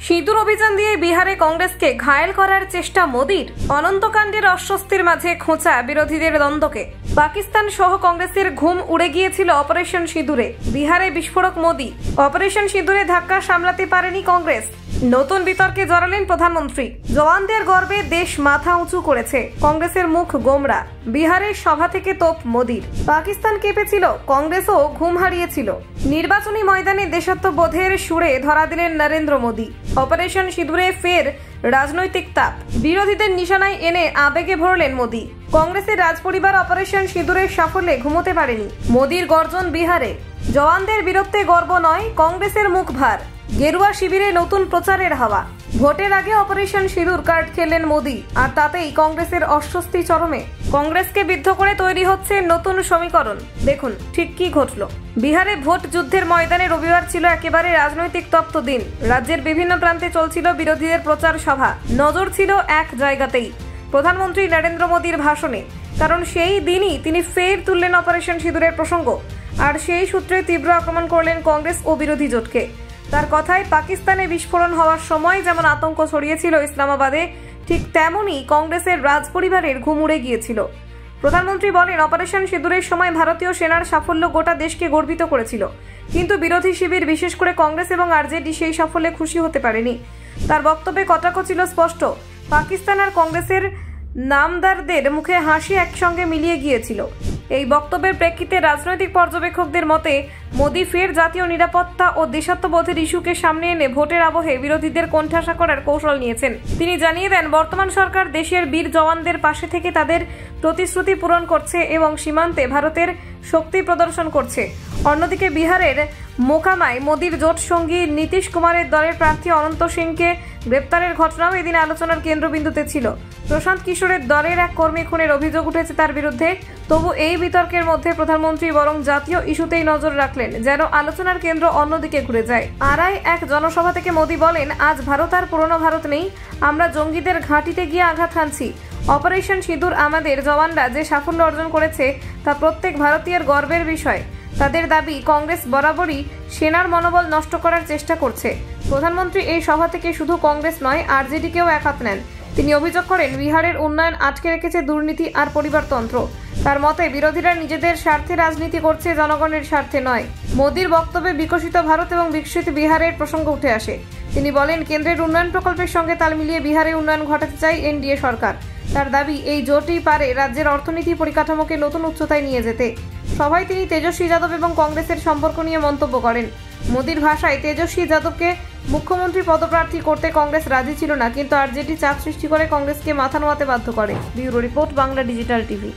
সিঁদুর অভিযান দিয়ে বিহারে কংগ্রেসকে ঘায়েল করার চেষ্টা মোদির। অনন্তকাণ্ডের অস্বস্তির মাঝে খোঁচা বিরোধীদের দ্বন্দ্বকে। পাকিস্তান সহ কংগ্রেসের ঘুম উড়ে গিয়েছিল অপারেশন সিঁদুরে। বিহারে বিস্ফোরক মোদি। অপারেশন সিঁদুরে ধাক্কা সামলাতে পারেনি কংগ্রেস। নতুন বিতর্কে জড়ালেন প্রধানমন্ত্রী। জওয়ানদের গর্বে দেশ মাথা উঁচু করেছে, কংগ্রেসের মুখ গোমরা। বিহারের সভা থেকে তোপ মোদির। পাকিস্তান কেঁপেছিল, কংগ্রেসও ঘুম হারিয়েছিল। নির্বাচনী ময়দানে দেশাত্মবোধের সুরে ধরা দিলেন নরেন্দ্র মোদি। অপারেশন সিঁদুরে ফের রাজনৈতিক তাপ। বিরোধীদের নিশানায় এনে আবেগে ভরলেন মোদি। কংগ্রেসের রাজপরিবার অপারেশন সিঁদুরের সাফল্যে ঘুমোতে পারেনি। মোদির গর্জন বিহারে। জওয়ানদের বীরত্বে গর্ব নয়, কংগ্রেসের মুখ ভার। গেরুয়া শিবিরে নতুন প্রচারের হাওয়া। ভোটের আগে অপারেশন সিঁদুর কার্ড খেললেন মোদি, আর তাতেই কংগ্রেসের অস্বস্তি চরমে। কংগ্রেসকে বিদ্ধ করে তৈরি হচ্ছে নতুন সমীকরণ। দেখুন ঠিক কি ঘটল। বিহারে ভোট যুদ্ধের ময়দানে রবিবার ছিল একেবারে রাজনৈতিক তপ্ত দিন। রাজ্যের বিভিন্ন প্রান্তে চলছিল বিরোধীদের প্রচার সভা। নজর ছিল এক জায়গাতেই, প্রধানমন্ত্রী নরেন্দ্র মোদির ভাষণে। কারণ সেই দিনই তিনি ফের তুললেন অপারেশন সিঁদুরের প্রসঙ্গ, আর সেই সূত্রে তীব্র আক্রমণ করলেন কংগ্রেস ও বিরোধী জোটকে। তার কথায় পাকিস্তানে বিস্ফোরণ হওয়ার সময় যেমন আতঙ্ক ছড়িয়েছিল ইসলামাবাদে, ঠিক তেমনই কংগ্রেসের রাজপরিবারের ঘুম উড়ে গিয়েছিল। প্রধানমন্ত্রী বলেন, অপারেশন সিঁদুরের সময় ভারতীয় সেনার সাফল্য গোটা দেশকে গর্বিত করেছিল, কিন্তু বিরোধী শিবির বিশেষ করে কংগ্রেস এবং আরজেডি সেই সাফল্যে খুশি হতে পারেনি। তার বক্তব্যে কটাক্ষ ছিল স্পষ্ট। পাকিস্তান আর কংগ্রেসের নামদারদের মুখে হাসি একসঙ্গে মিলিয়ে গিয়েছিল। এই বক্তব্যের প্রেক্ষিতে রাজনৈতিক পর্যবেক্ষকদের মতে মোদি ফের জাতীয় নিরাপত্তা ও দেশাত্মবোধের ইস্যুকে সামনে এনে ভোটের আবহে বিরোধীদের কোণঠাসা করার কৌশল নিয়েছেন। তিনি জানিয়ে দেন, বর্তমান সরকার দেশের বীর জওয়ানদের পাশে থেকে তাদের প্রতিশ্রুতি পূরণ করছে এবং সীমান্তে ভারতের শক্তি প্রদর্শন করছে। অন্যদিকে বিহারের মোকামায় মোদির জোট সঙ্গী নীতিশ কুমারের দলের প্রার্থী অনন্ত সিংকে গ্রেপ্তারের ঘটনাও এদিন আলোচনার কেন্দ্রবিন্দুতে ছিল। প্রশান্ত কিশোরের দলের এক কর্মী খুনের অভিযোগ উঠেছে তার বিরুদ্ধে। তবু এই বিতর্কের মধ্যে প্রধানমন্ত্রী বরং জাতীয় ইস্যুতেই নজর রাখলেন, যেন আলোচনার কেন্দ্র অন্যদিকে ঘুরে যায়। আরায় এক জনসভা থেকে মোদি বলেন, আজ ভারত আর পুরনো ভারত নেই, আমরা জঙ্গিদের ঘাঁটিতে গিয়ে আঘাত হানছি। অপারেশন সিঁদুর আমাদের জওয়ানরা যে সাফল্য অর্জন করেছে তা প্রত্যেক ভারতীয়ের গর্বের বিষয়। তাদের দাবি, কংগ্রেস বরাবরই সেনার মনোবল নষ্ট করার চেষ্টা করছে। প্রধানমন্ত্রী এই সভা থেকে শুধু কংগ্রেস নয়, আরজেডিকেও একহাত নেন। তিনি অভিযোগ করেন, বিহারের উন্নয়ন আটকে রেখেছে দুর্নীতি আর পরিবারতন্ত্র। তার মতে বিরোধীরা নিজেদের স্বার্থে রাজনীতি করছে, জনগণের স্বার্থে নয়। মোদির বক্তব্যে বিকশিত ভারত এবং বিকশিত বিহারের প্রসঙ্গ উঠে আসে। তিনি বলেন, কেন্দ্রের উন্নয়ন প্রকল্পের সঙ্গে তাল মিলিয়ে বিহারে উন্নয়ন ঘটাতে চায় এনডিএ সরকার। তার দাবি, এই জোটই পারে রাজ্যের অর্থনীতি পরিকাঠামোকে নতুন উচ্চতায় নিয়ে যেতে। সভায় তিনি তেজস্বী যাদব এবং কংগ্রেসের সম্পর্ক নিয়ে মন্তব্য করেন। মোদির ভাষায়, তেজস্বী যাদবকে মুখ্যমন্ত্রী পদপ্রার্থী করতে কংগ্রেস রাজি ছিল না, কিন্তু আরজেডি চাপ সৃষ্টি করে কংগ্রেসকে মাথা নোয়াতে বাধ্য করে। Bureau report, Bangla digital TV.